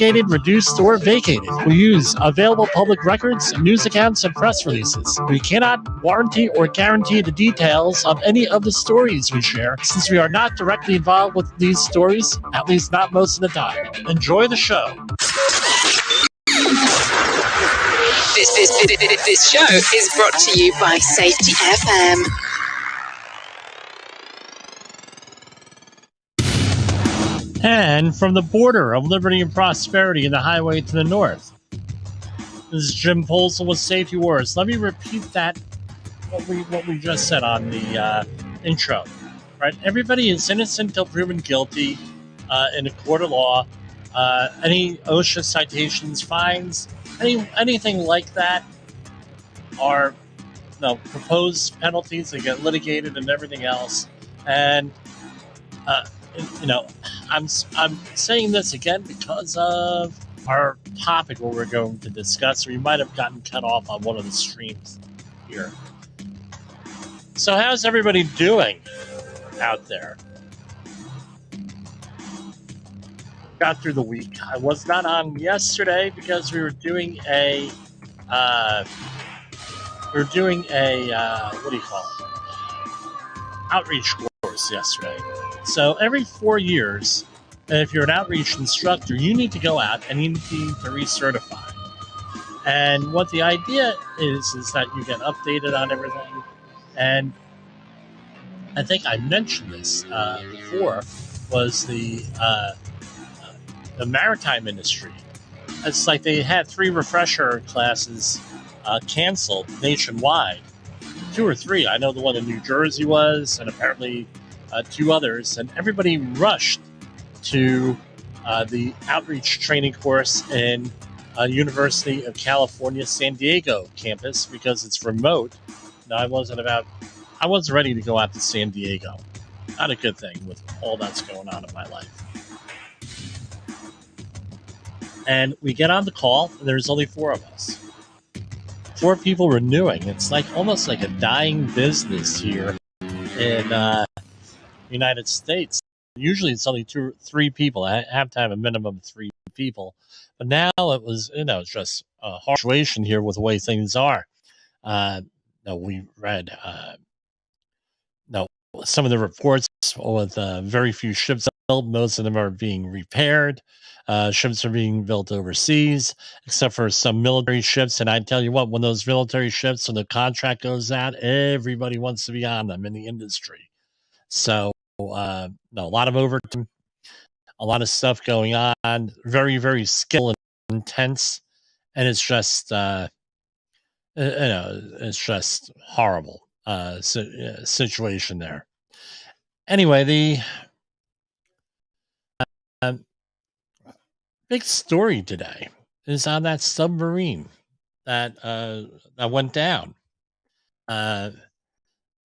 reduced, or vacated. We use available public records, news accounts, and press releases. We cannot warranty or guarantee the details of any of the stories we share, since we are not directly involved with these stories, at least not most of the time. Enjoy the show. This show is brought to you by Safety FM. And from the border of liberty and prosperity in the highway to the north, this is Jim Polson with Safety Wars. Let me repeat that, what we just said on the intro. Right? Everybody is innocent until proven guilty in a court of law. Any OSHA citations, fines, anything like that are proposed penalties. They get litigated and everything else. And I'm saying this again because of our topic, what we're going to discuss. We might have gotten cut off on one of the streams here. So how's everybody doing out there? Got through the week. I was not on yesterday because we were doing a what do you call it? Outreach course yesterday. So every 4 years, if you're an outreach instructor, you need to go out and you need to recertify. And what the idea is that you get updated on everything. And I think I mentioned this before, was the maritime industry. It's like they had 3 refresher classes canceled nationwide. 2 or 3. I know the one in New Jersey was, and apparently 2 others. And everybody rushed to the outreach training course in University of California, San Diego campus because it's remote. Now, I wasn't ready to go out to San Diego. Not a good thing with all that's going on in my life. And we get on the call, and there's only 4 of us. 4 people renewing. It's like almost like a dying business here in United States. Usually it's only 2 or 3 people. I have to have a minimum of 3 people. But now it was, it's just a hard situation here with the way things are. We read some of the reports with very few ships built. Most of them are being repaired. Ships are being built overseas, except for some military ships. And I tell you what, when those military ships, when the contract goes out, everybody wants to be on them in the industry. So a lot of overtime, a lot of stuff going on, very, very skill intense. And it's just, it's just horrible situation there. Anyway, the big story today is on that submarine that went down. A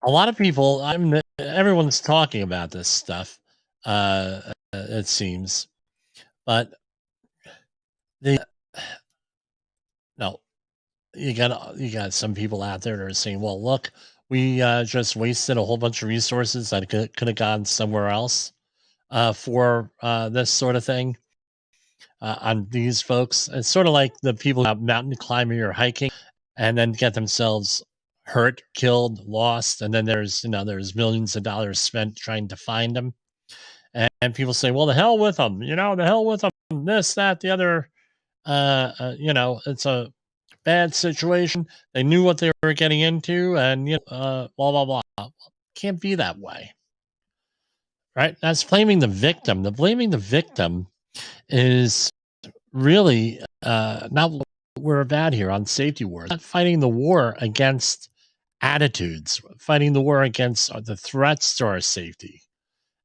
lot of people, everyone's talking about this stuff. It seems, but you got some people out there that are saying, "Well, look, we just wasted a whole bunch of resources that could have gone somewhere else for this sort of thing." On these folks, it's sort of like the people out mountain climbing or hiking and then get themselves hurt, killed, lost, and then there's millions of dollars spent trying to find them. And people say, well, the hell with them, the hell with them, this, that, the other. It's a bad situation. They knew what they were getting into, and blah blah blah. Can't be that way, right? That's blaming the victim. Blaming the victim is really not what we're about here on Safety Wars. Not fighting the war against attitudes, fighting the war against the threats to our safety.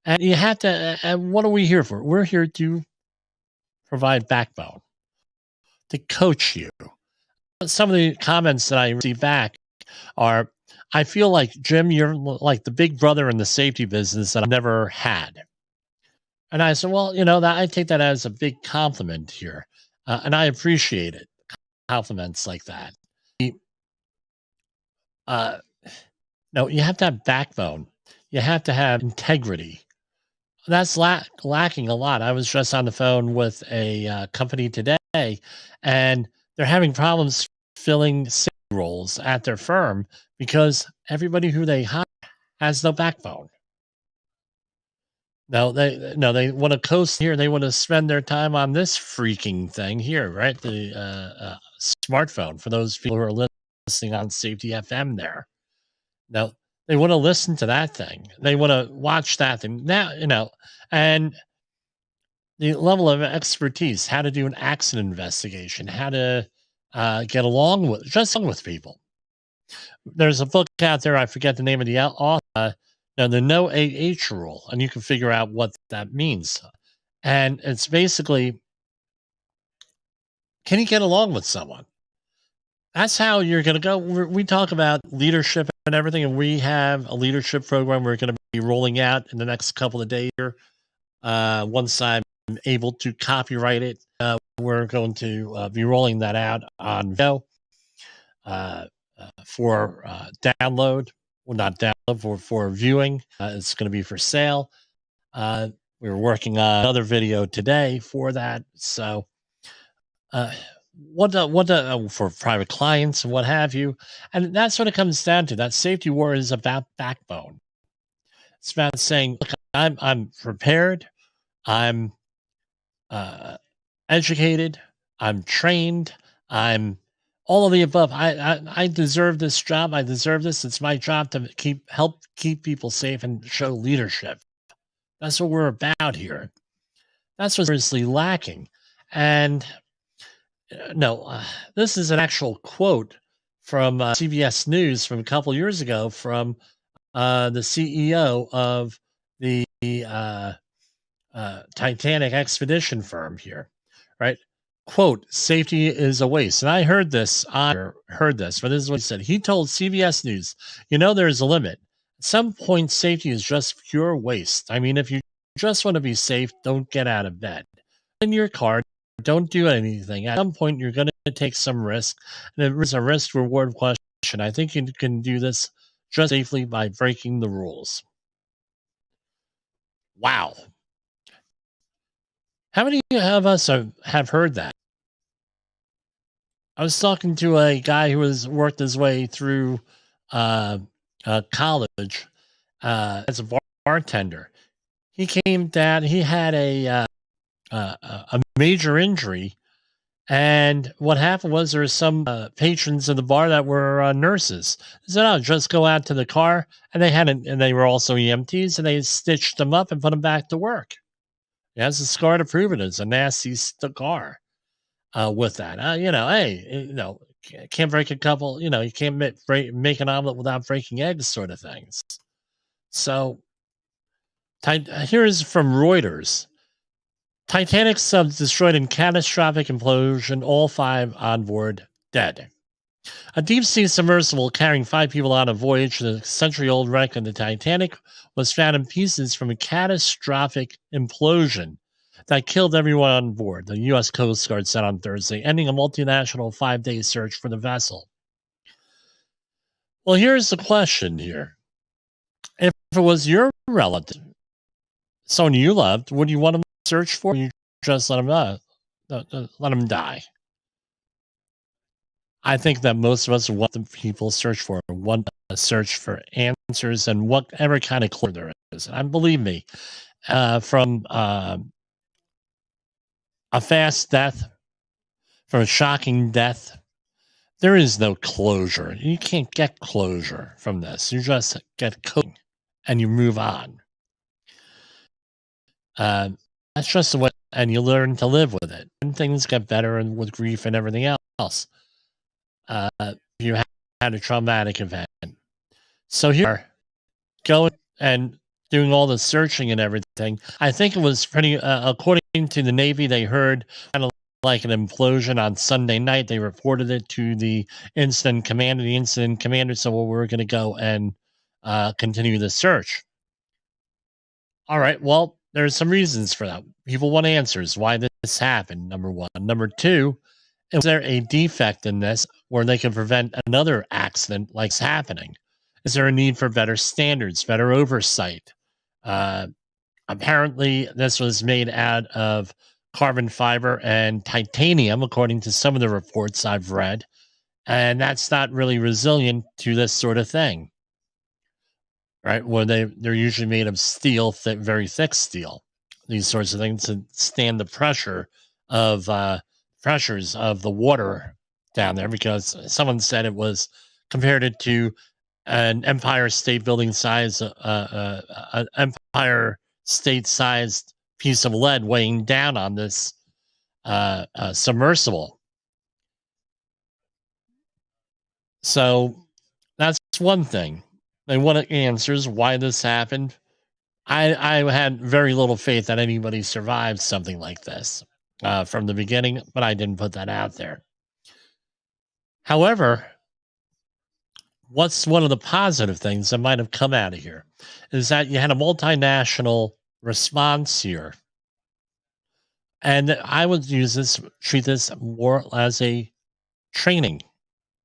And you have to, and what are we here for? We're here to provide backbone, to coach you. Some of the comments that I receive back are, I feel like, Jim, you're like the big brother in the safety business that I've never had. And I said, well, that I take that as a big compliment here. And I appreciate it. Compliments like that. No, you have to have backbone. You have to have integrity. that's lacking a lot. I was just on the phone with a company today, and they're having problems filling sales roles at their firm because everybody who they hire has no backbone. No, they want to coast here. They want to spend their time on this freaking thing here, right? The smartphone for those people who are listening on Safety FM. There, no, they want to listen to that thing. They want to watch that thing. Now, and the level of expertise, how to do an accident investigation, how to get along with people. There's a book out there. I forget the name of the author. The No AH rule, and you can figure out what that means. And it's basically, can you get along with someone? That's how you're going to go. We talk about leadership and everything, and we have a leadership program we're going to be rolling out in the next couple of days here. Once I'm able to copyright it, we're going to be rolling that out on video for download. Well, not download, for viewing. It's going to be for sale. We were working on another video today for that. So, for private clients and what have you, and that's what it comes down to. That safety war is about backbone. It's about saying, look, I'm prepared, I'm educated, I'm trained, I'm all of the above. I deserve this job. I deserve this. It's my job to help keep people safe and show leadership. That's what we're about here. That's what's seriously lacking. And this is an actual quote from CBS News from a couple years ago from the CEO of the Titanic expedition firm here, right? Quote, safety is a waste. And I heard this, but this is what he said. He told CBS News, there's a limit. At some point, safety is just pure waste. I mean, if you just want to be safe, don't get out of bed. In your car, don't do anything. At some point, you're going to take some risk. And it's a risk reward question. I think you can do this just safely by breaking the rules. Wow. How many of us have heard that? I was talking to a guy who has worked his way through college as a bartender. He came down. He had a major injury, and what happened was there were some patrons in the bar that were nurses. They said, "Oh, just go out to the car," and they were also EMTs, and they stitched them up and put them back to work. He has a scar to prove it. It's a nasty scar. With that, hey, can't break a couple. You can't make an omelet without breaking eggs, sort of things. So, here is from Reuters. Titanic sub destroyed in catastrophic implosion, all 5 on board dead. A deep-sea submersible carrying 5 people on a voyage to the century-old wreck of the Titanic was found in pieces from a catastrophic implosion that killed everyone on board, the U.S. Coast Guard said on Thursday, ending a multinational 5-day search for the vessel. Well, here's the question here. If it was your relative, someone you loved, would you want them to search for, or you just let them die? I think that most of us want the people search for, want to search for answers and whatever kind of clue there is. And believe me, from a fast death, from a shocking death, there is no closure. You can't get closure from this. You just get coping and you move on. That's just the way, and you learn to live with it. And things get better, and with grief and everything else. You had a traumatic event. So here, going and doing all the searching and everything. I think it was pretty, according to the Navy, they heard kind of like an implosion on Sunday night. They reported it to the incident commander. The incident commander said, well, we're going to go and continue the search. All right, well, there's some reasons for that. People want answers why this happened, number one. Number two, is there a defect in this where they can prevent another accident like happening? Is there a need for better standards, better oversight, Apparently, this was made out of carbon fiber and titanium, according to some of the reports I've read. And that's not really resilient to this sort of thing, right? Where they're usually made of steel, very thick steel, these sorts of things to stand the pressures of the water down there. Because someone said it was compared it to an Empire State Building size, an Empire State sized piece of lead weighing down on this submersible. So that's one thing. They want answers why this happened. I had very little faith that anybody survived something like this from the beginning, but I didn't put that out there. However, what's one of the positive things that might have come out of here is that you had a multinational response here. And I would treat this more as a training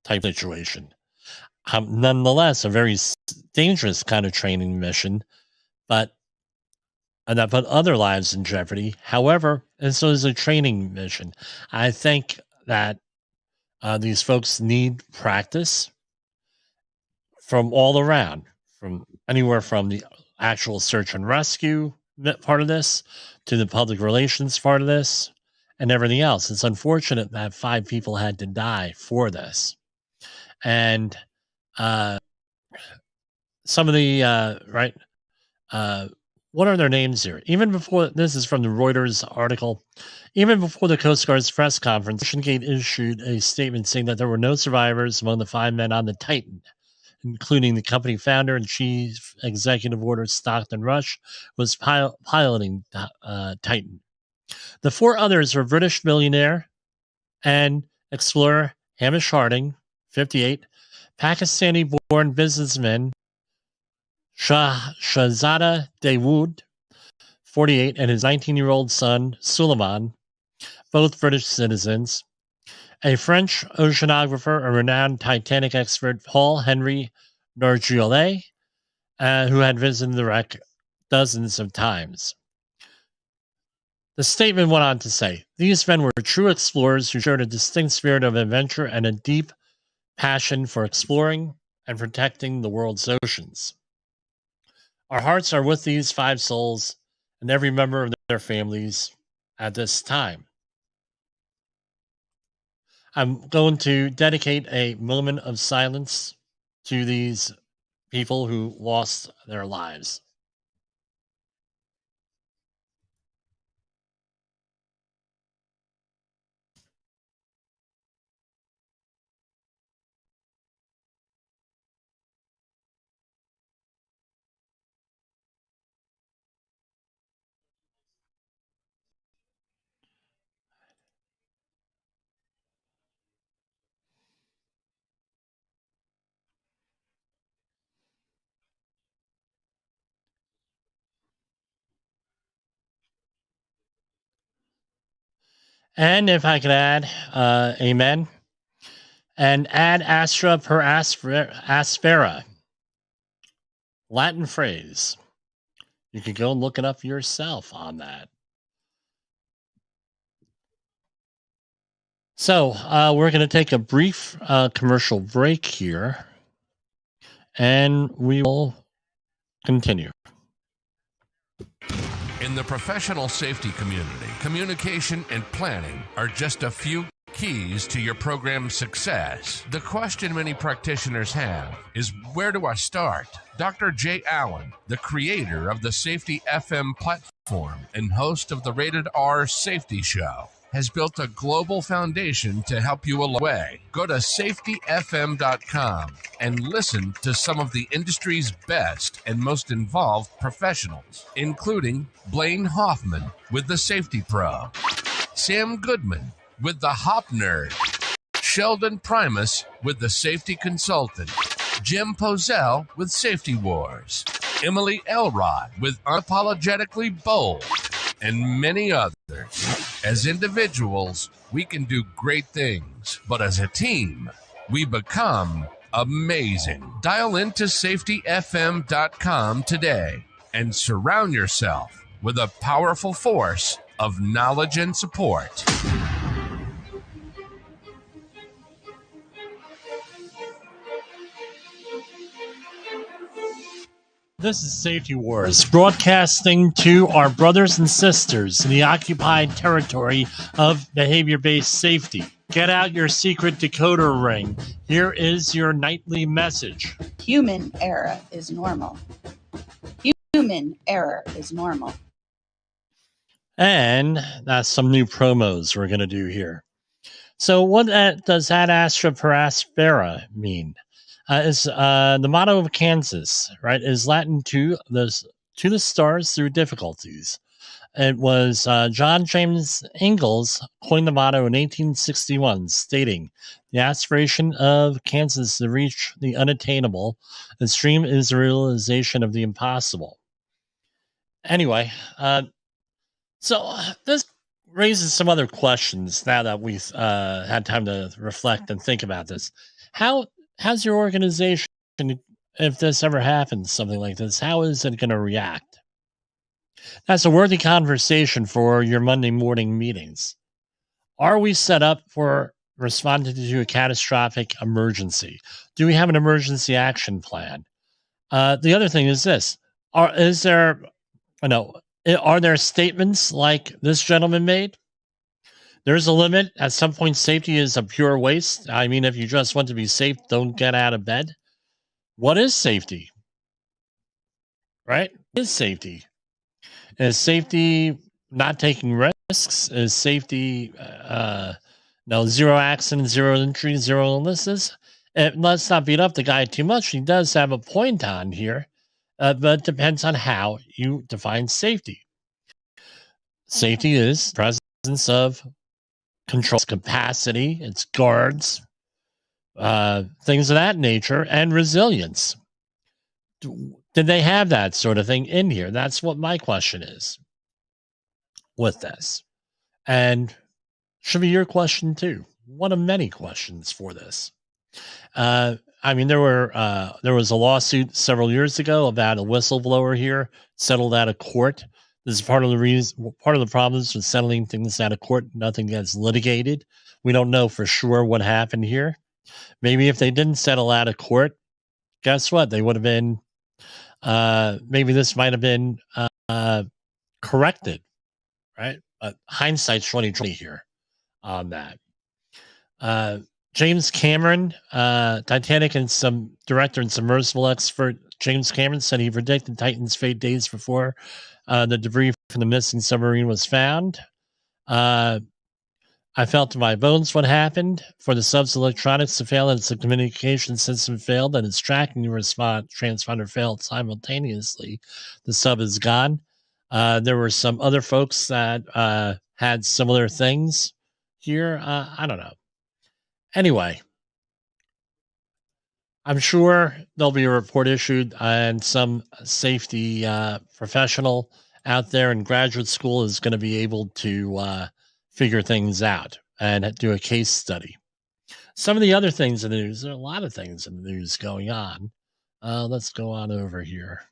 type situation. Nonetheless, a very dangerous kind of training mission, but and that put other lives in jeopardy. However, this was a training mission. I think that these folks need practice from all around, from anywhere from the actual search and rescue part of this to the public relations part of this and everything else. It's unfortunate that 5 people had to die for this. And some of the what are their names here? Even before this is from the Reuters article, even before the Coast Guard's press conference, OceanGate issued a statement saying that there were no survivors among the 5 men on the Titan, including the company founder and chief executive order Stockton Rush was piloting Titan. The 4 others were British millionaire and explorer Hamish Harding, 58, Pakistani-born businessman Shahzada Dawood, 48, and his 19-year-old son Suleiman, both British citizens, a French oceanographer, a renowned Titanic expert, Paul Henry Nargiolet, who had visited the wreck dozens of times. The statement went on to say, these men were true explorers who showed a distinct spirit of adventure and a deep passion for exploring and protecting the world's oceans. Our hearts are with these 5 souls and every member of their families at this time. I'm going to dedicate a moment of silence to these people who lost their lives. And if I could add, amen, and ad astra per aspera, Latin phrase. You could go and look it up yourself on that. So we're going to take a brief commercial break here, and we will continue. In the professional safety community, communication and planning are just a few keys to your program's success. The question many practitioners have is, where do I start? Dr. Jay Allen, the creator of the Safety FM platform and host of the Rated R Safety Show, has built a global foundation to help you along the way. Go to safetyfm.com and listen to some of the industry's best and most involved professionals, including Blaine Hoffman with the Safety Pro, Sam Goodman with the Hop Nerd, Sheldon Primus with the Safety Consultant, Jim Pozell with Safety Wars, Emily Elrod with Unapologetically Bold, and many others. As individuals, we can do great things, but as a team, we become amazing. Dial into safetyfm.com today and surround yourself with a powerful force of knowledge and support. This is Safety Wars, broadcasting to our brothers and sisters in the occupied territory of behavior-based safety. Get out your secret decoder ring. Here is your nightly message. Human error is normal. Human error is normal. And that's some new promos we're going to do here. So what does ad astra per aspera mean? Is the motto of Kansas, right? Is Latin to the stars through difficulties. It was John James Ingalls coined the motto in 1861, stating, "The aspiration of Kansas to reach the unattainable, the stream is the realization of the impossible." Anyway, so this raises some other questions now that we've had time to reflect and think about this. How's your organization, if this ever happens, something like this, how is it going to react? That's a worthy conversation for your Monday morning meetings. Are we set up for responding to a catastrophic emergency? Do we have an emergency action plan? The other thing is this: are there statements like this gentleman made? There's a limit. At some point, safety is a pure waste. I mean, if you just want to be safe, don't get out of bed. What is safety? Right? What is safety? Is safety not taking risks? Is safety zero accidents, zero injuries, zero illnesses? Let's not beat up the guy too much. He does have a point on here, but it depends on how you define safety. Safety is presence of control capacity, its guards, things of that nature, and resilience. Did they have that sort of thing in here? That's what my question is with this. And should be your question too. One of many questions for this. I mean, there was a lawsuit several years ago about a whistleblower here settled out of court. This is part of the problems with settling things out of court. Nothing gets litigated. We don't know for sure what happened here. Maybe if they didn't settle out of court, guess what? They would have been, maybe this might have been corrected, right? Hindsight's 2020 here on that. James Cameron, Titanic and some director and submersible expert James Cameron said he predicted Titan's fate days before the debris from the missing submarine was found. I felt in my bones what happened. For the sub's electronics to fail and its communication system failed and its tracking transponder failed simultaneously, the sub is gone. There were some other folks that had similar things here. I don't know. Anyway, I'm sure there'll be a report issued and some safety professional out there in graduate school is going to be able to figure things out and do a case study. Some of the other things in the news, there are a lot of things in the news going on. Let's go on over here.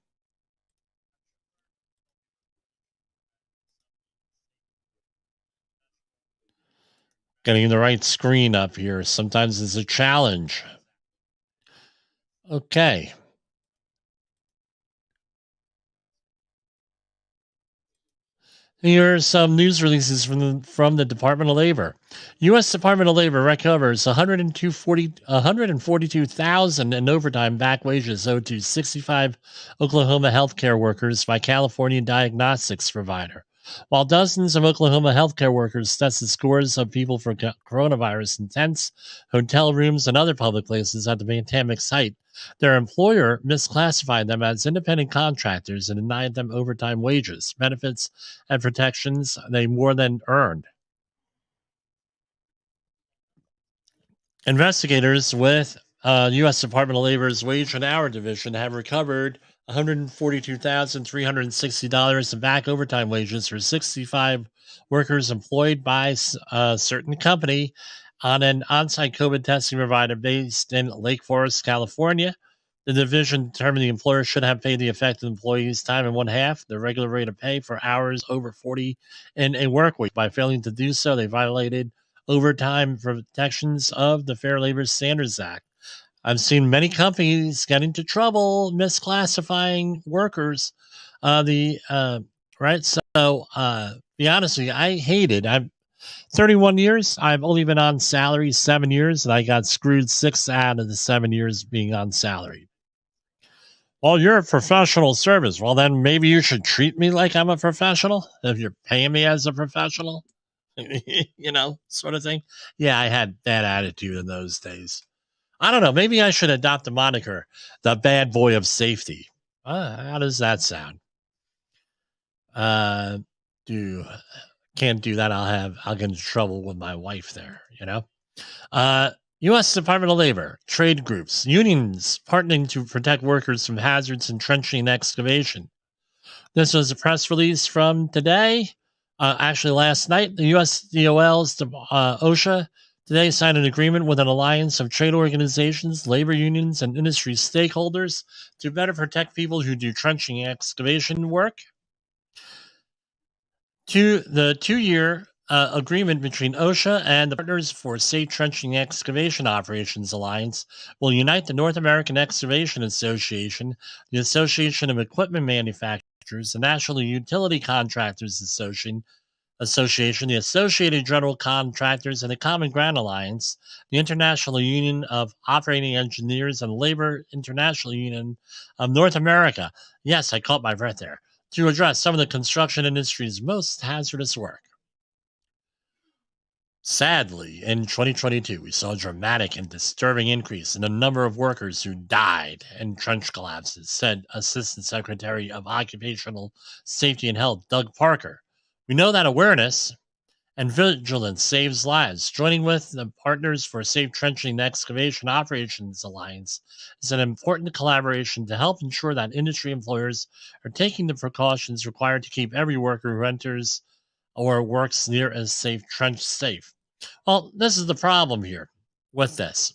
Getting the right screen up here sometimes is a challenge. Okay. Here are some news releases from the Department of Labor. U.S. Department of Labor recovers 142,000 in overtime back wages owed to 65 Oklahoma healthcare workers by California diagnostics provider. While dozens of Oklahoma healthcare workers tested scores of people for coronavirus in tents, hotel rooms, and other public places at the pandemic site, their employer misclassified them as independent contractors and denied them overtime wages, benefits, and protections they more than earned. Investigators with U.S. Department of Labor's Wage and Hour Division have recovered $142,360 in back overtime wages for 65 workers employed by a certain company on an on-site COVID testing provider based in Lake Forest, California. The division determined the employer should have paid the affected employee's time in one half the regular rate of pay for hours over 40 in a work week. By failing to do so, they violated overtime protections of the Fair Labor Standards Act. I've seen many companies get into trouble misclassifying workers. Right. So, be honest with you, I hate it. I'm 31 years. I've only been on salary 7 years, and I got screwed 6 out of the 7 years being on salary. Well, you're a professional service. Well, then maybe you should treat me like I'm a professional if you're paying me as a professional, sort of thing. Yeah, I had that attitude in those days. I don't know. Maybe I should adopt the moniker, the bad boy of safety. How does that sound? Can't do that. I'll get into trouble with my wife there, U.S. Department of Labor, trade groups, unions partnering to protect workers from hazards in trenching and excavation. This was a press release from today. Actually, last night, the USDOL's OSHA today signed an agreement with an alliance of trade organizations, labor unions, and industry stakeholders to better protect people who do trenching and excavation work. The 2-year agreement between OSHA and the Partners for Safe Trenching and Excavation Operations Alliance will unite the North American Excavation Association, the Association of Equipment Manufacturers, the National Utility Contractors Association, the Associated General Contractors, and the Common Ground Alliance, the International Union of Operating Engineers, and Labor International Union of North America. Yes, I caught my breath there. To address some of the construction industry's most hazardous work. Sadly, in 2022, we saw a dramatic and disturbing increase in the number of workers who died in trench collapses, said Assistant Secretary of Occupational Safety and Health, Doug Parker. We know that awareness and vigilance saves lives. Joining with the Partners for Safe Trenching and Excavation Operations Alliance is an important collaboration to help ensure that industry employers are taking the precautions required to keep every worker who enters or works near a safe trench safe. Well, this is the problem here with this.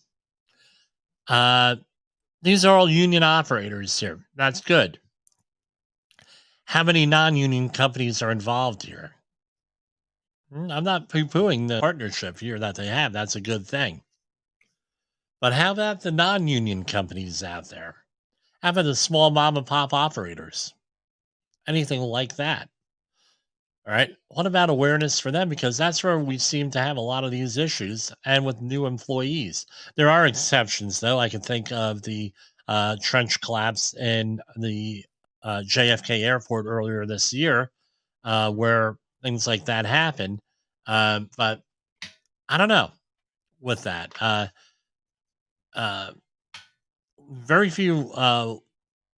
These are all union operators here. That's good. How many non-union companies are involved here? I'm not poo-pooing the partnership here that they have. That's a good thing. But how about the non-union companies out there? How about the small mom and pop operators? Anything like that? All right. What about awareness for them? Because that's where we seem to have a lot of these issues and with new employees. There are exceptions, though. I can think of the trench collapse in the JFK airport earlier this year, where things like that happen. But I don't know with that. Very few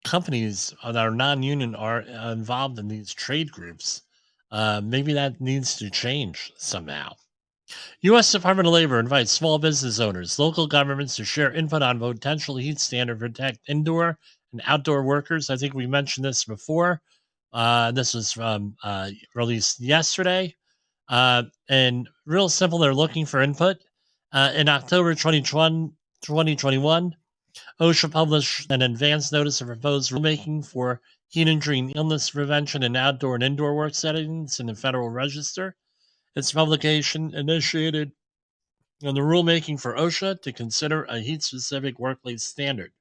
companies that are non-union are involved in these trade groups. Maybe that needs to change somehow. U.S. Department of Labor invites small business owners, local governments to share input on potential heat standard to protect indoor and outdoor workers. I think we mentioned this before. This was released yesterday. And real simple, they're looking for input. In October 2021, OSHA published an advance notice of proposed rulemaking for heat injury and illness prevention in outdoor and indoor work settings in the Federal Register. Its publication initiated the rulemaking for OSHA to consider a heat-specific workplace standard.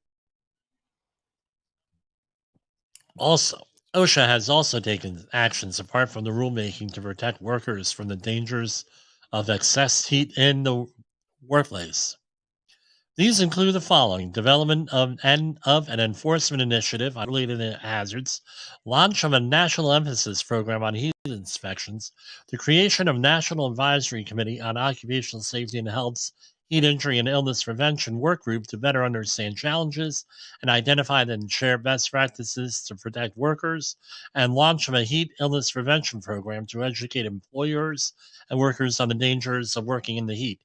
Also, OSHA has also taken actions apart from the rulemaking to protect workers from the dangers of excess heat in the workplace. These include the following: development of an enforcement initiative on related hazards, launch of a national emphasis program on heat inspections, the creation of National Advisory Committee on Occupational Safety and Health's Heat Injury and Illness Prevention Work Group to better understand challenges and identify and share best practices to protect workers, and launch of a heat illness prevention program to educate employers and workers on the dangers of working in the heat.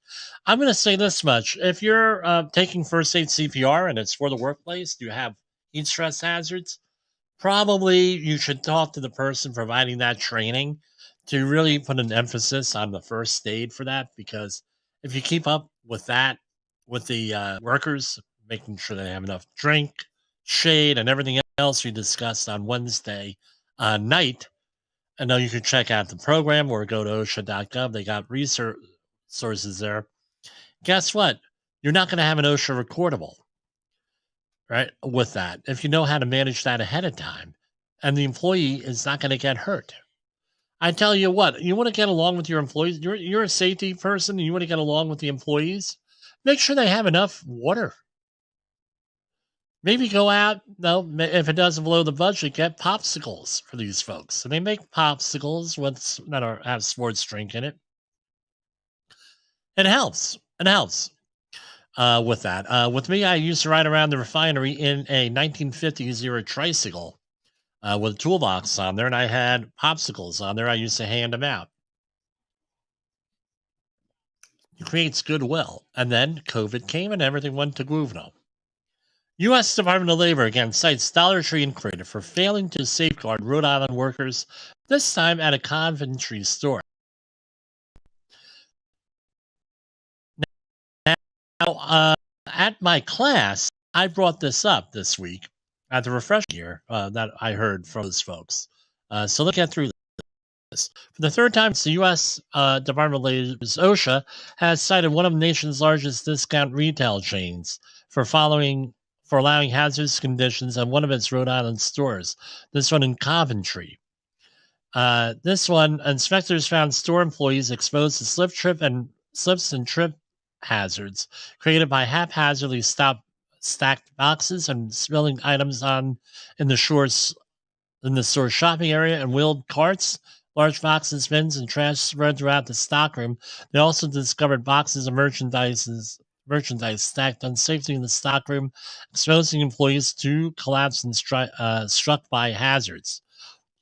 I'm going to say this much. If you're taking first aid CPR and it's for the workplace, you have heat stress hazards, probably you should talk to the person providing that training to really put an emphasis on the first aid for that, because if you keep up with that, with the workers, making sure they have enough drink, shade, and everything else we discussed on Wednesday night. I know you can check out the program or go to OSHA.gov. They got research sources there. Guess what? You're not going to have an OSHA recordable, right? With that, if you know how to manage that ahead of time, and the employee is not going to get hurt. I tell you what, you want to get along with your employees. You're a safety person, and you want to get along with the employees. Make sure they have enough water. Maybe go out. No, if it doesn't blow the budget, get popsicles for these folks. And they make popsicles that have sports drink in it. It helps. It helps. With that. With me, I used to ride around the refinery in a 1950s era tricycle with a toolbox on there, and I had popsicles on there. I used to hand them out. It creates goodwill. And then COVID came and everything went to Grosvenor. U.S. Department of Labor again cites Dollar Tree Incorporated for failing to safeguard Rhode Island workers, this time at a Coventry store. Now, at my class, I brought this up this week at the refresher year that I heard from those folks. So let's get through this. For the third time, the U.S. Department of Labor's OSHA has cited one of the nation's largest discount retail chains for allowing hazardous conditions at one of its Rhode Island stores. This one in Coventry. This one, inspectors found store employees exposed to slips and trip hazards created by haphazardly stacked boxes and spilling items in the store's shopping area and wheeled carts, large boxes, bins, and trash spread throughout the stockroom. They also discovered boxes of merchandise stacked unsafely in the stockroom, exposing employees to collapse and struck by hazards.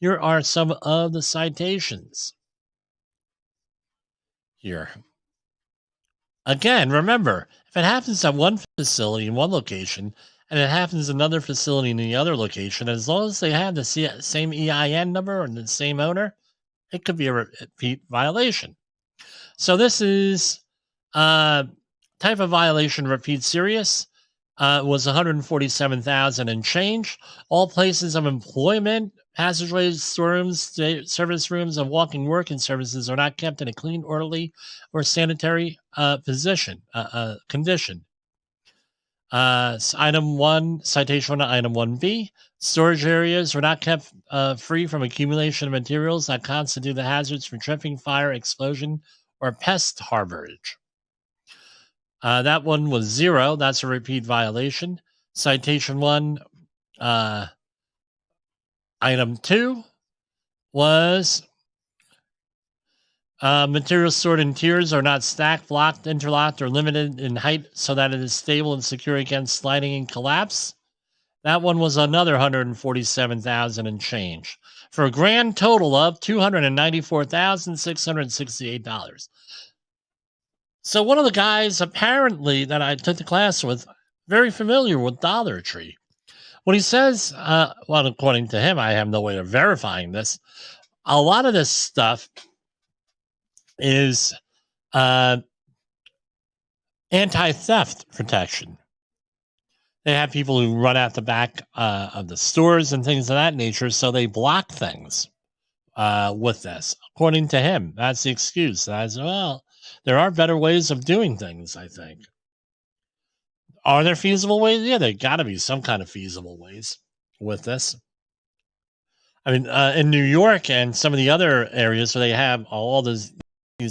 Here are some of the citations. Here. Again, remember, if it happens at one facility in one location and it happens in another facility in the other location, as long as they have the same EIN number and the same owner, it could be a repeat violation. So this is type of violation repeat serious. Was 147,000 and change. All places of employment, passageways, storerooms, service rooms, and walking working services are not kept in a clean, orderly, or sanitary condition. Item 1, citation 1 to item 1B. Storage areas are not kept free from accumulation of materials that constitute the hazards for tripping, fire, explosion, or pest harborage. That one was 0. That's a repeat violation. Citation 1, item 2 was materials stored in tiers are not stacked, blocked, interlocked, or limited in height so that it is stable and secure against sliding and collapse. That one was another 147,000 and change for a grand total of $294,668. So one of the guys apparently that I took the class with, very familiar with Dollar Tree. When he says, well, according to him, I have no way of verifying this. A lot of this stuff is anti-theft protection. They have people who run out the back of the stores and things of that nature, so they block things with this. According to him, that's the excuse. I said, well, there are better ways of doing things, I think. Are there feasible ways? Yeah, there got to be some kind of feasible ways with this. I mean, in New York and some of the other areas where they have all these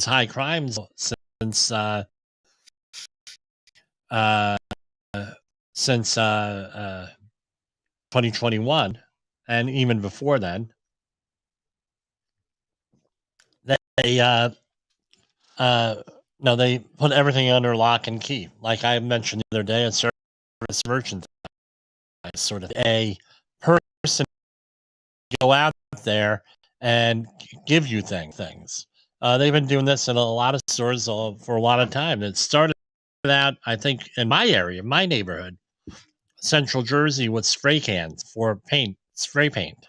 high crimes since 2021, and even before then, they put everything under lock and key. Like I mentioned the other day, a service merchandise sort of a person go out there and give you things. They've been doing this in a lot of stores for a lot of time. It started out, I think, in my area, my neighborhood, Central Jersey, with spray cans for spray paint,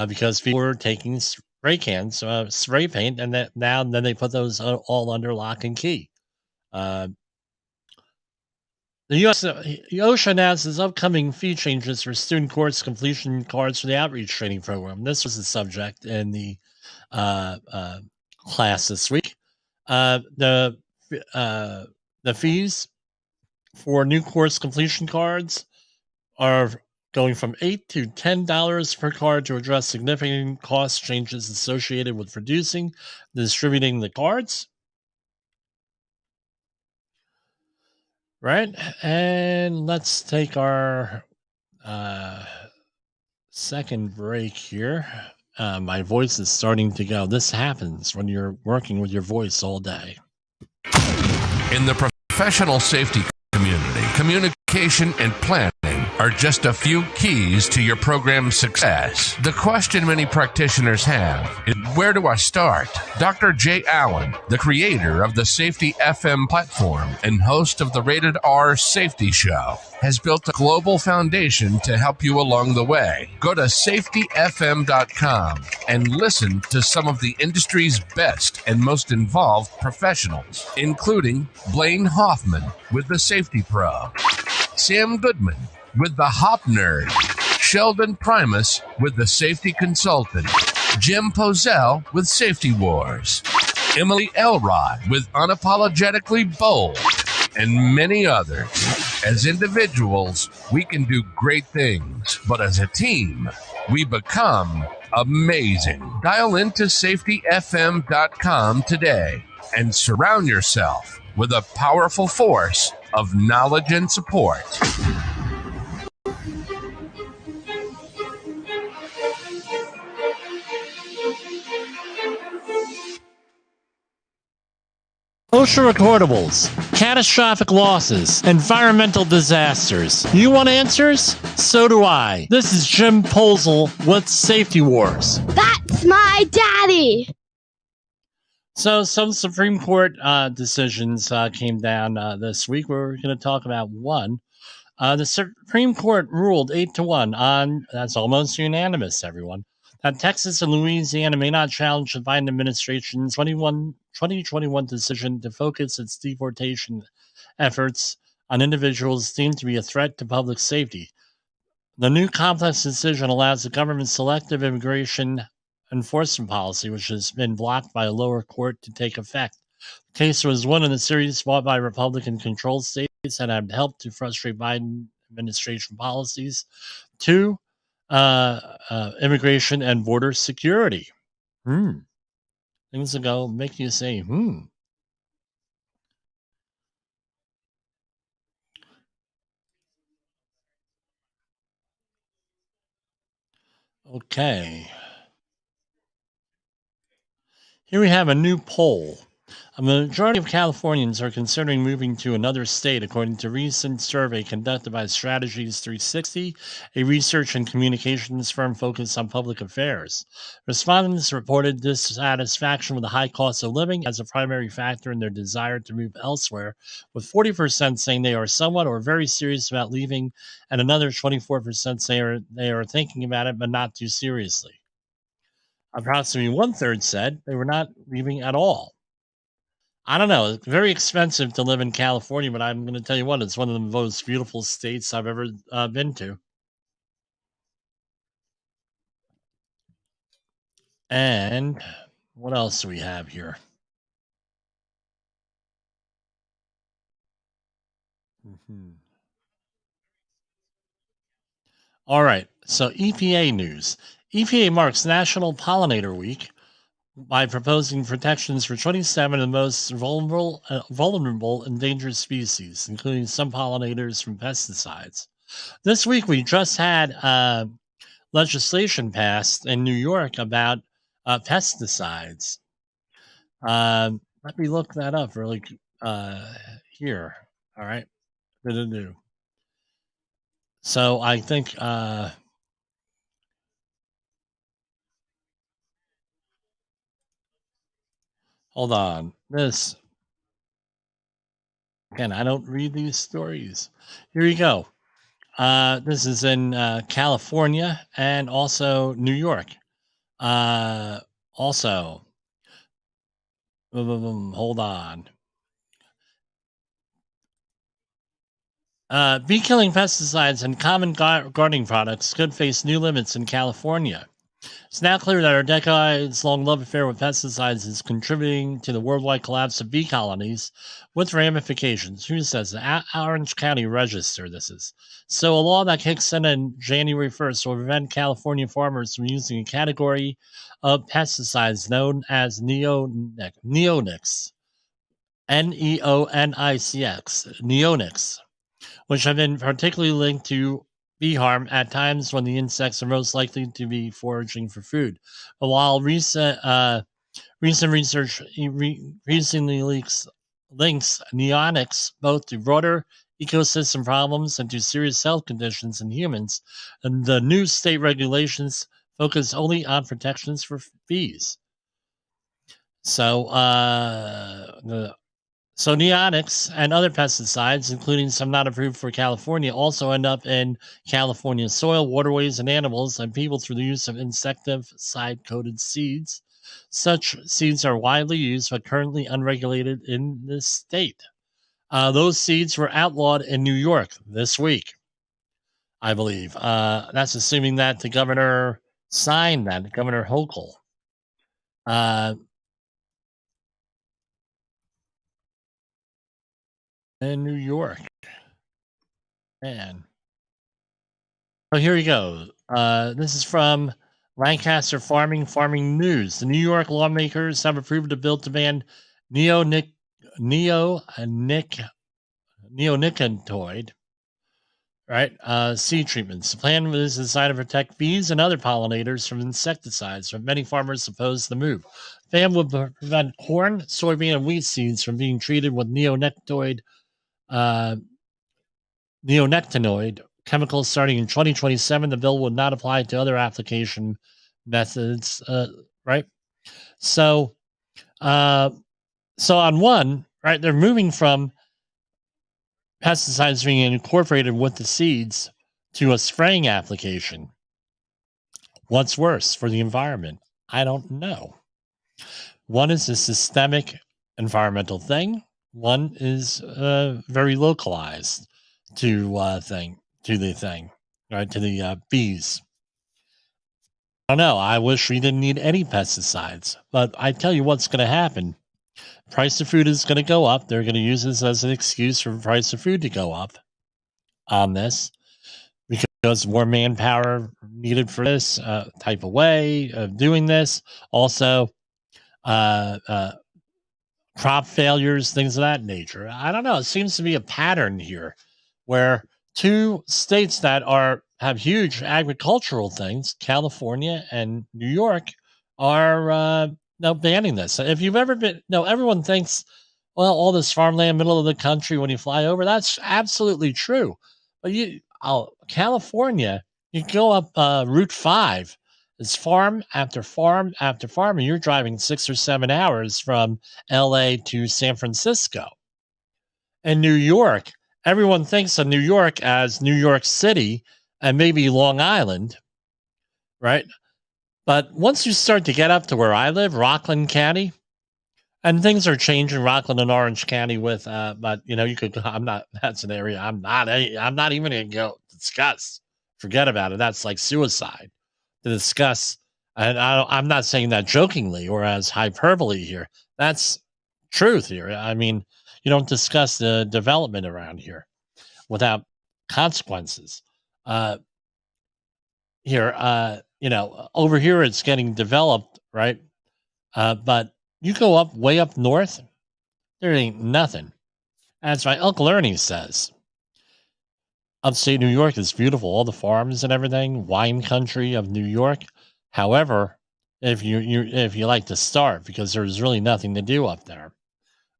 because people were taking spray cans, spray paint, and then they put those all under lock and key. The OSHA announces upcoming fee changes for student course completion cards for the outreach training program. This was the subject in the uh, uh, class this week. Uh, the uh, the fees for new course completion cards are going from $8 to $10 per card to address significant cost changes associated with producing and distributing the cards. Right, and let's take our second break here. My voice is starting to go. This happens when you're working with your voice all day. In the professional safety community, communication and planning are just a few keys to your program's success. The question many practitioners have is, where do I start? Dr. Jay Allen, the creator of the Safety FM platform and host of the Rated R Safety Show, has built a global foundation to help you along the way. Go to safetyfm.com and listen to some of the industry's best and most involved professionals, including Blaine Hoffman with the Safety Pro, Sam Goodman with the Hop Nerd, Sheldon Primus with the Safety Consultant, Jim Pozell with Safety Wars, Emily Elrod with Unapologetically Bold, and many others. As individuals, we can do great things, but as a team, we become amazing. Dial into safetyfm.com today and surround yourself with a powerful force of knowledge and support. OSHA recordables, catastrophic losses, environmental disasters. You want answers? So do I. This is Jim Posel with Safety Wars. That's my daddy! So some Supreme Court decisions came down this week. We're going to talk about one. The Supreme Court ruled 8-1 on, that's almost unanimous, everyone, that Texas and Louisiana may not challenge the Biden administration's 2021 decision to focus its deportation efforts on individuals deemed to be a threat to public safety. The new complex decision allows the government's selective immigration enforcement policy, which has been blocked by a lower court, to take effect. The case was one in the series fought by Republican-controlled states that have helped to frustrate Biden administration policies. 2, immigration and border security. Things that go make you say, Okay. Here we have a new poll. A majority of Californians are considering moving to another state, according to a recent survey conducted by Strategies 360, a research and communications firm focused on public affairs. Respondents reported dissatisfaction with the high cost of living as a primary factor in their desire to move elsewhere, with 40% saying they are somewhat or very serious about leaving, and another 24% say they are thinking about it but not too seriously. Approximately 1/3 said they were not leaving at all. I don't know. It's very expensive to live in California, but I'm going to tell you what, it's one of the most beautiful states I've ever been to. And what else do we have here? All right. So EPA news. EPA marks National Pollinator Week by proposing protections for 27 of the most vulnerable endangered species, including some pollinators from pesticides. This week, we just had legislation passed in New York about pesticides. Let me look that up really here. All right. So I think hold on. This again, I don't read these stories. Here you go. This is in California and also New York. Also, hold on. Bee killing pesticides and common gardening products could face new limits in California. It's now clear that our decades-long love affair with pesticides is contributing to the worldwide collapse of bee colonies with ramifications. Who says that? Orange County Register, this is. So a law that kicks in January 1st will prevent California farmers from using a category of pesticides known as neonics, Neonics, neonics, which have been particularly linked to bee harm at times when the insects are most likely to be foraging for food. But while recent research recently links neonics both to broader ecosystem problems and to serious health conditions in humans, and the new state regulations focus only on protections for bees. So, neonics and other pesticides, including some not approved for California, also end up in California soil, waterways, and animals and people through the use of insecticide-coated seeds. Such seeds are widely used but currently unregulated in this state. Those seeds were outlawed in New York this week, I believe. That's assuming that the governor signed that, Governor Hochul. In New York. Man. So here you go. This is from Lancaster Farming News. The New York lawmakers have approved a bill to ban neonicotinoid, right? Seed treatments. The plan is designed to protect bees and other pollinators from insecticides, but many farmers oppose the move. The ban would prevent corn, soybean, and wheat seeds from being treated with neonicotinoid chemicals starting in 2027. The bill would not apply to other application methods, right? So on one, right, they're moving from pesticides being incorporated with the seeds to a spraying application. What's worse for the environment? I don't know. One is a systemic environmental thing. One is very localized to the thing, right? To the bees. I don't know. I wish we didn't need any pesticides, but I tell you what's going to happen. Price of food is going to go up. They're going to use this as an excuse for the price of food to go up on this because more manpower needed for this type of way of doing this. Also, crop failures, things of that nature. I don't know. It seems to be a pattern here where two states that have huge agricultural things, California and New York, are now banning this. If you've ever been, no, everyone thinks, well, all this farmland, middle of the country, when you fly over, that's absolutely true. But California, you go up Route 5, it's farm after farm after farm, and you're driving 6 or 7 hours from LA to San Francisco. In New York, everyone thinks of New York as New York City and maybe Long Island, right? But once you start to get up to where I live, Rockland County, and things are changing, Rockland and Orange County with, but you could, that's an area I'm not even going to go discuss. Forget about it. That's like suicide to discuss. And I'm not saying that jokingly or as hyperbole here. That's truth here. I mean, you don't discuss the development around here without consequences. Here, over here it's getting developed, right? But you go way up north, there ain't nothing. That's my Uncle Ernie says. Upstate New York is beautiful, all the farms and everything, wine country of New York. However, if you like to starve, because there's really nothing to do up there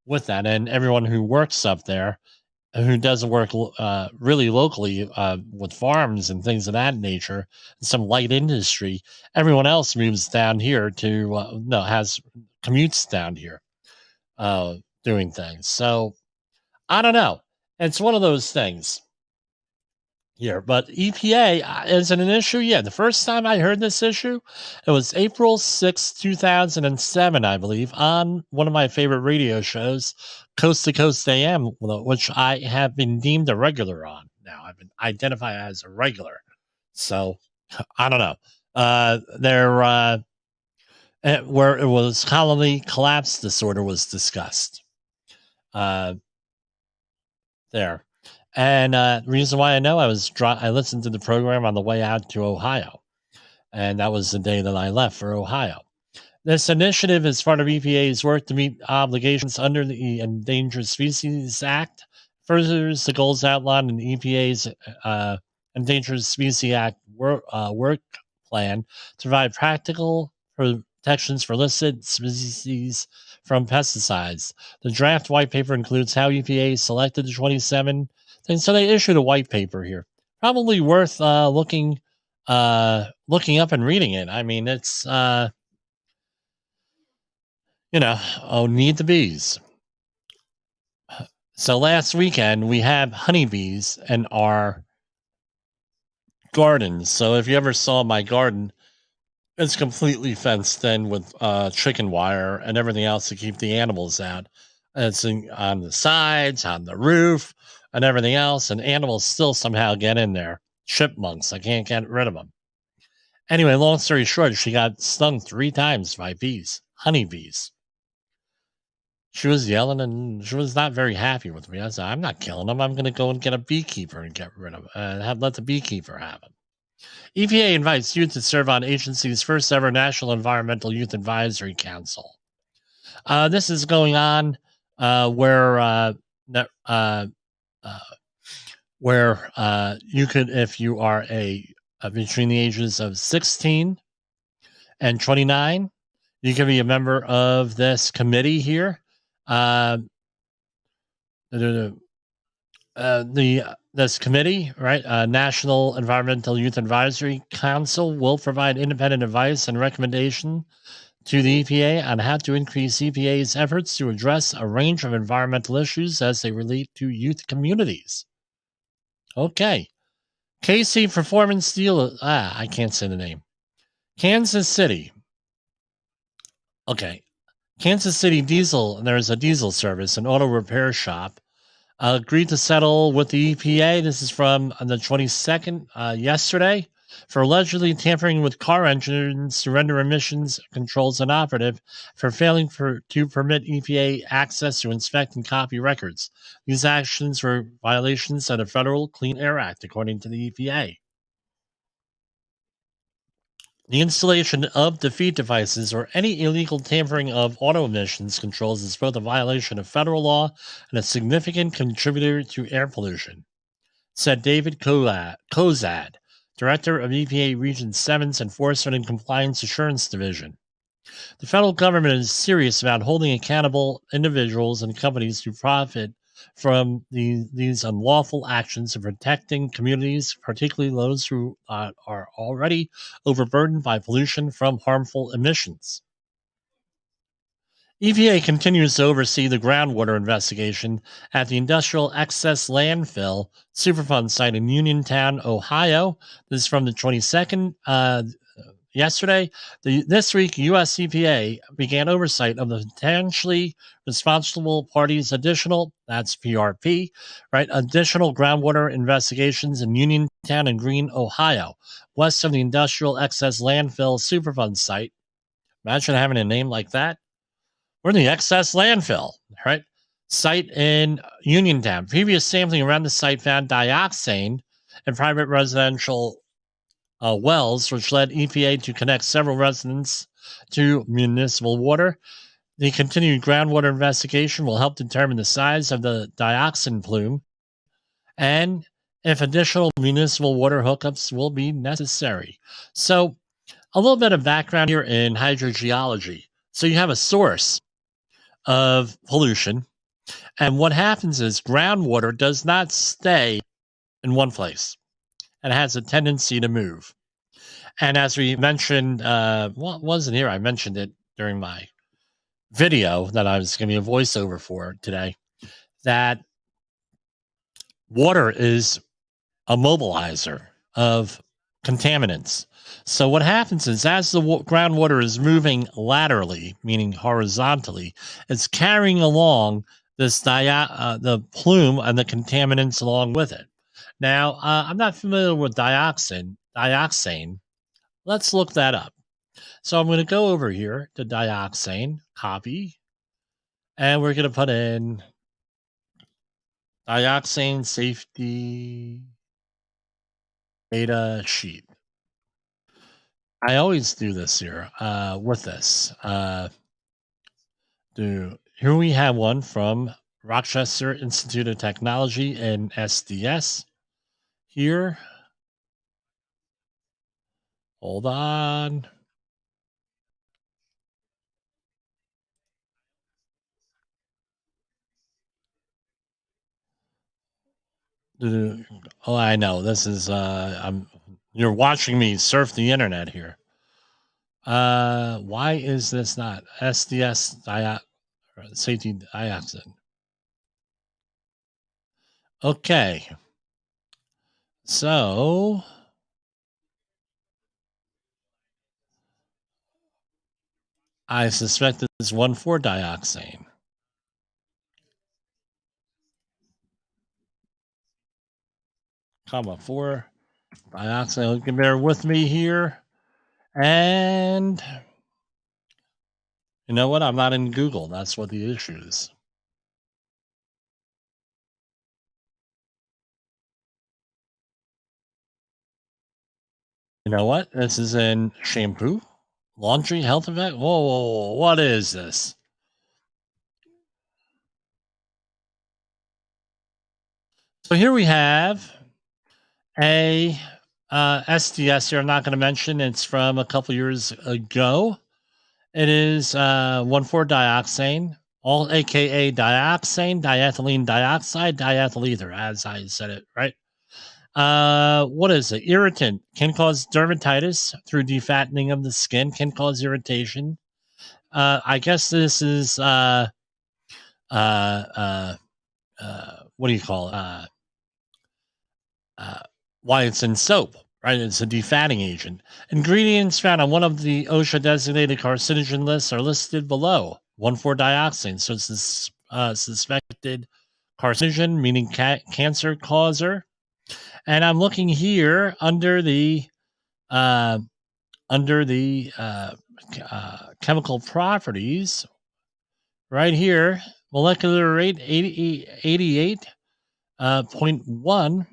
with that, and everyone who works up there, who doesn't work really locally with farms and things of that nature, some light industry, everyone else moves down here to has commutes down here doing things. So I don't know. It's one of those things here, but EPA isn't an issue. Yeah, the first time I heard this issue, it was April 6, 2007, I believe, on one of my favorite radio shows Coast to Coast AM, which I have been deemed a regular on now. I've been identified as a regular. So I don't know. Where it was colony collapse disorder was discussed. There. And the reason why I know I listened to the program on the way out to Ohio. And that was the day that I left for Ohio. This initiative is part of EPA's work to meet obligations under the Endangered Species Act, furthers the goals outlined in EPA's Endangered Species Act work plan to provide practical protections for listed species from pesticides. The draft white paper includes how EPA selected the 27 things. So they issued a white paper here. Probably worth looking up and reading it. I mean, it's need the bees. So last weekend we had honeybees in our garden. So if you ever saw my garden, it's completely fenced in with chicken wire and everything else to keep the animals out. It's on the sides, on the roof, and everything else. And animals still somehow get in there. Chipmunks, I can't get rid of them. Anyway, long story short, she got stung 3 times by bees, honeybees. She was yelling and she was not very happy with me. I said, I'm not killing them. I'm going to go and get a beekeeper and get rid of them. Let the beekeeper have them. EPA invites youth to serve on agency's first ever National Environmental Youth Advisory Council. This is going on where you could, if you are between the ages of 16 and 29, you can be a member of this committee here. This committee, right? National Environmental Youth Advisory Council will provide independent advice and recommendation to the EPA on how to increase EPA's efforts to address a range of environmental issues as they relate to youth communities. Okay. KC Performance Steel. I can't say the name. Kansas City. Okay. Kansas City Diesel. There's a diesel service, an auto repair shop. Agreed to settle with the EPA. This is from the 22nd, yesterday, for allegedly tampering with car engines to render emissions controls inoperative, for failing to permit EPA access to inspect and copy records. These actions were violations of the Federal Clean Air Act, according to the EPA. The installation of defeat devices or any illegal tampering of auto emissions controls is both a violation of federal law and a significant contributor to air pollution, said David Kozad, Director of EPA Region 7's Enforcement and Compliance Assurance Division. The federal government is serious about holding accountable individuals and companies who profit from these unlawful actions of protecting communities, particularly those who are already overburdened by pollution from harmful emissions. EPA continues to oversee the groundwater investigation at the Industrial Excess Landfill Superfund site in Uniontown, Ohio. This is from the 22nd, yesterday. This week, U.S. EPA began oversight of the potentially responsible parties' additional, that's PRP, right, additional groundwater investigations in Uniontown and Greene, Ohio, west of the Industrial Excess Landfill Superfund site. Imagine having a name like that. We're in the excess landfill, right? Site in Uniontown. Previous sampling around the site found dioxane in private residential wells, which led EPA to connect several residents to municipal water. The continued groundwater investigation will help determine the size of the dioxin plume and if additional municipal water hookups will be necessary. So, a little bit of background here in hydrogeology. So, you have a source of pollution, and what happens is groundwater does not stay in one place. It has a tendency to move. And as we mentioned, wasn't here, I mentioned it during my video that I was going to be a voiceover for today, that water is a mobilizer of contaminants. So what happens is as the groundwater is moving laterally, meaning horizontally, it's carrying along the plume and the contaminants along with it. Now, I'm not familiar with dioxane. Let's look that up. So I'm going to go over here to dioxane, copy, and we're going to put in dioxane safety data sheet. I always do this here with this. Here we have one from Rochester Institute of Technology and SDS. Here, hold on. Oh, I know. This is you're watching me surf the internet here. Why is this not SDS safety dioxin? Okay. So I suspect it's 1,4-dioxane. Comma 4-dioxane. You can bear with me here. And you know what? I'm not in Google. That's what the issue is. You know what? This is in shampoo, laundry, health effect. Whoa, what is this? So here we have a SDS here. I'm not going to mention. It's from a couple years ago. It is 1,4-dioxane, all AKA dioxane, diethylene dioxide, diethyl ether, as I said it, right? What is it? Irritant can cause dermatitis through defattening of the skin, can cause irritation. I guess this is what do you call it? Why it's in soap, right? It's a defatting agent. Ingredients found on one of the OSHA designated carcinogen lists are listed below. 1,4-dioxane, so it's this suspected carcinogen, meaning cancer causer. And I'm looking here under the chemical properties, right here, molecular rate 88.1.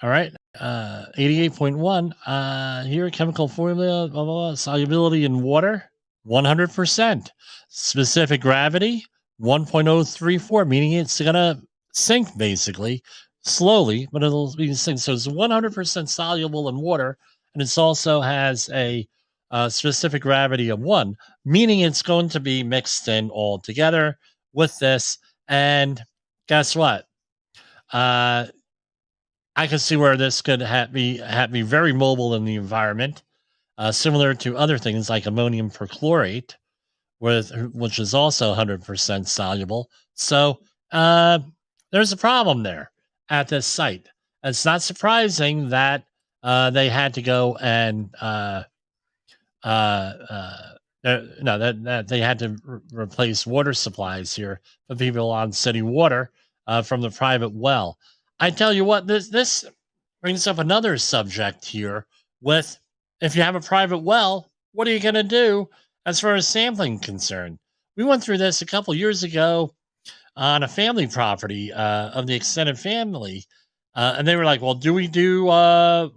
All right, 88.1. Here, chemical formula, blah, blah, blah, solubility in water, 100%. Specific gravity, 1.034, meaning it's going to sink basically slowly, but it'll be sink. So it's 100% soluble in water, and it also has a specific gravity of 1, meaning it's going to be mixed in all together with this. And guess what? I can see where this could be very mobile in the environment, similar to other things like ammonium perchlorate, which is also 100% soluble. So there's a problem there at this site. It's not surprising that they had to go and that they had to replace water supplies here for people on city water from the private well. I tell you what, this brings up another subject here with if you have a private well, what are you going to do as far as sampling concerned? We went through this a couple years ago on a family property of the extended family. And they were like, well, do we do water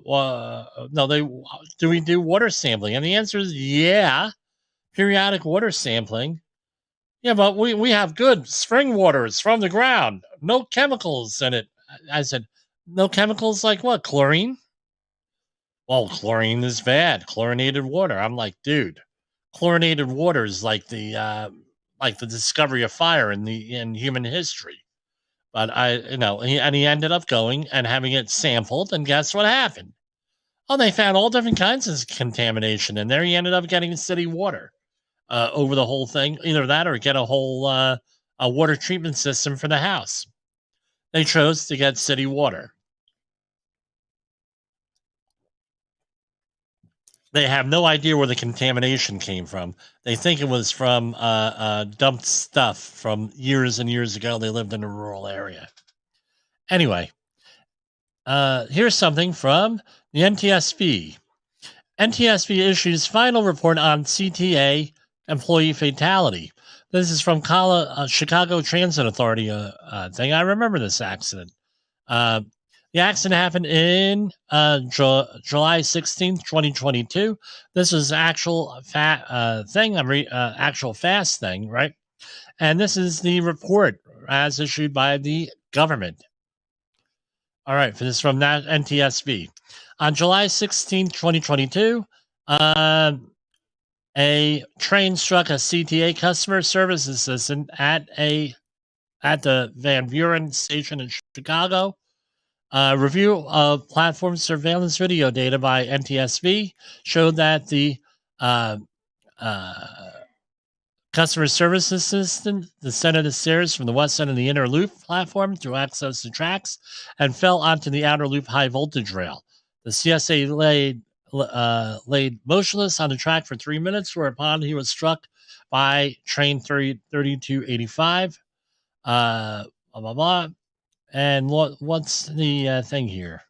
sampling? And the answer is yeah, periodic water sampling. Yeah, but we have good spring waters from the ground, no chemicals in it. I said, no chemicals like what? Chlorine? Well, chlorine is bad. Chlorinated water. I'm like, dude, chlorinated water is like the discovery of fire in human history. But he ended up going and having it sampled, and guess what happened? Oh, they found all different kinds of contamination in there. He ended up getting city water over the whole thing. Either that or get a whole a water treatment system for the house. They chose to get city water. They have no idea where the contamination came from. They think it was from dumped stuff from years and years ago. They lived in a rural area. Anyway, here's something from the NTSB. NTSB issues final report on CTA employee fatality. This is from Chicago Transit Authority thing. I remember this accident. The accident happened in July 16th, 2022. This is actual thing, actual fast thing, right? And this is the report as issued by the government. All right, for this from that NTSB. On July 16th, 2022, a train struck a CTA customer service assistant at the Van Buren station in Chicago. Review of platform surveillance video data by NTSB showed that the customer service assistant descended the stairs from the west end of the inner loop platform to access the tracks and fell onto the outer loop high voltage rail. The CSA laid motionless on the track for 3 minutes, whereupon he was struck by train 3285. Blah, blah, blah. And what's the thing here?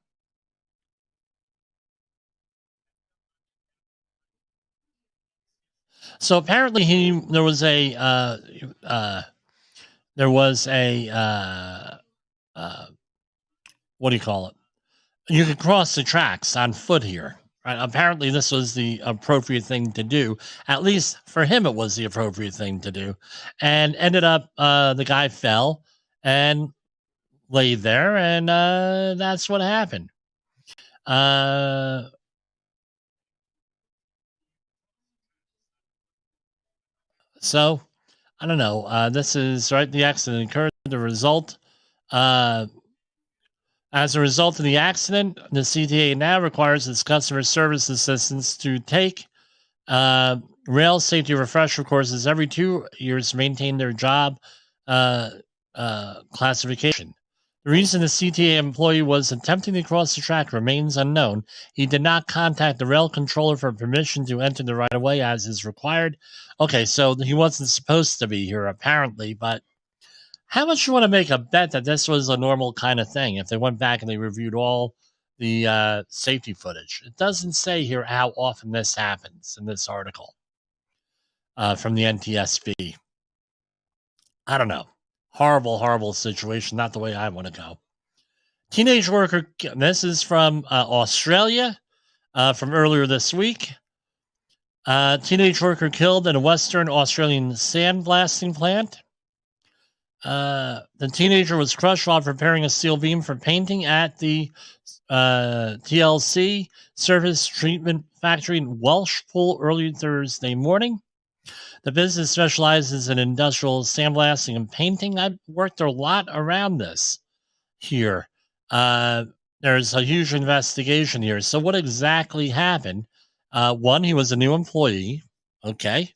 So apparently there was a what do you call it? You could cross the tracks on foot here. Right? Apparently this was the appropriate thing to do. At least for him, it was the appropriate thing to do. And ended up, the guy fell and laid there, and that's what happened. So I don't know. This is right. The accident occurred. The result, as a result of the accident, the CTA now requires its customer service assistants to take rail safety refresher courses every 2 years to maintain their job classification. The reason the CTA employee was attempting to cross the track remains unknown. He did not contact the rail controller for permission to enter the right of way as is required. Okay, so he wasn't supposed to be here apparently, but how much you want to make a bet that this was a normal kind of thing if they went back and they reviewed all the safety footage? It doesn't say here how often this happens in this article from the NTSB. I don't know. Horrible, horrible situation. Not the way I want to go. Teenage worker. This is from Australia, from earlier this week. Teenage worker killed in a Western Australian sandblasting plant. The teenager was crushed while preparing a steel beam for painting at the TLC Surface Treatment Factory in Welshpool early Thursday morning. The business specializes in industrial sandblasting and painting. I've worked a lot around this here. There's a huge investigation here. So what exactly happened? One, he was a new employee. Okay.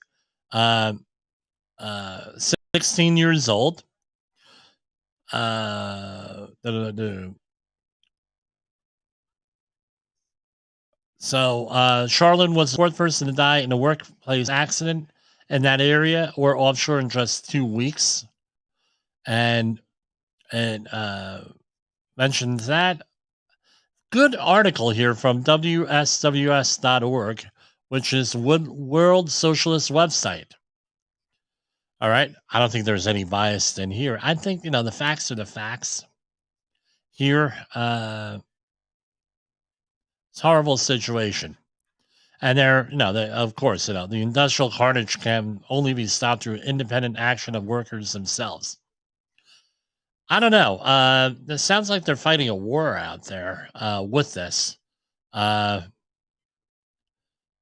16 years old. So Charlene was the fourth person to die in a workplace accident in that area or offshore in just 2 weeks. And mentions that. Good article here from WSWS.org, which is World Socialist website. All right. I don't think there's any bias in here. I think, the facts are the facts here. It's a horrible situation. And of course, the industrial carnage can only be stopped through independent action of workers themselves. I don't know. This sounds like they're fighting a war out there with this. And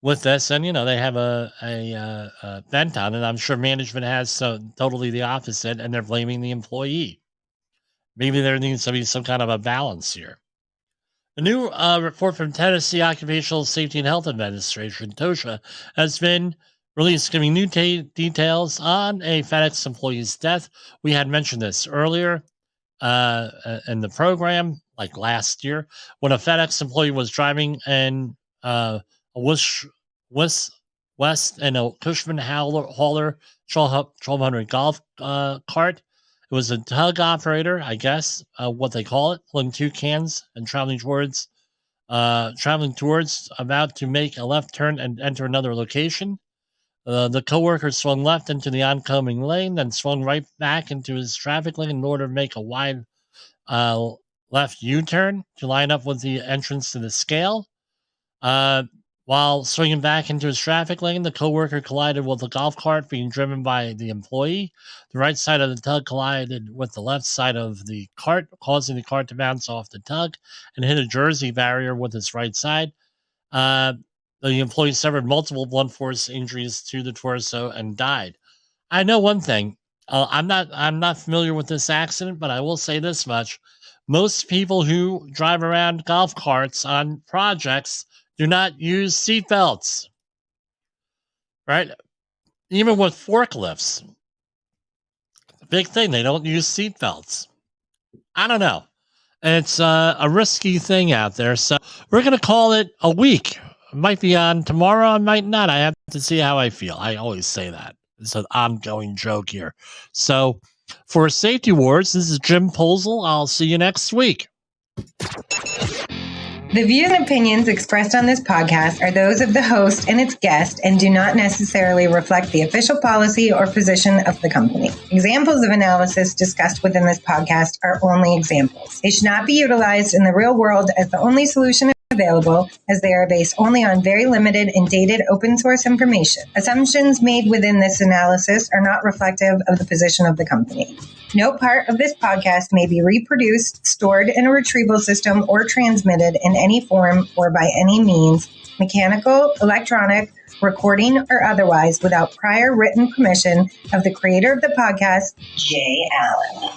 they have a bent on it. I'm sure management has totally the opposite, and they're blaming the employee. Maybe there needs to be some kind of a balance here. A new report from Tennessee Occupational Safety and Health Administration, OSHA, has been released, giving new details on a FedEx employee's death. We had mentioned this earlier in the program, like last year, when a FedEx employee was driving in a West and a Cushman hauler 1200 golf cart. It was a tug operator, I guess, what they call it, pulling two cans and traveling towards about to make a left turn and enter another location. The coworker swung left into the oncoming lane, then swung right back into his traffic lane in order to make a wide left U-turn to line up with the entrance to the scale. While swinging back into his traffic lane, the coworker collided with a golf cart being driven by the employee. The right side of the tug collided with the left side of the cart, causing the cart to bounce off the tug and hit a Jersey barrier with its right side. The employee suffered multiple blunt force injuries to the torso and died. I know one thing. I'm not familiar with this accident, but I will say this much: most people who drive around golf carts on projects do not use seatbelts, right? Even with forklifts, big thing, they don't use seatbelts. I don't know. It's a risky thing out there. So we're going to call it a week. It might be on tomorrow. I might not. I have to see how I feel. I always say that. It's an ongoing joke here. So for Safety Wars, this is Jim Posel. I'll see you next week. The views and opinions expressed on this podcast are those of the host and its guest and do not necessarily reflect the official policy or position of the company. Examples of analysis discussed within this podcast are only examples. They should not be utilized in the real world as the only solution available, as they are based only on very limited and dated open source information. Assumptions made within this analysis are not reflective of the position of the company. No part of this podcast may be reproduced, stored in a retrieval system, or transmitted in any form or by any means, mechanical, electronic, recording, or otherwise, without prior written permission of the creator of the podcast, Jay Allen.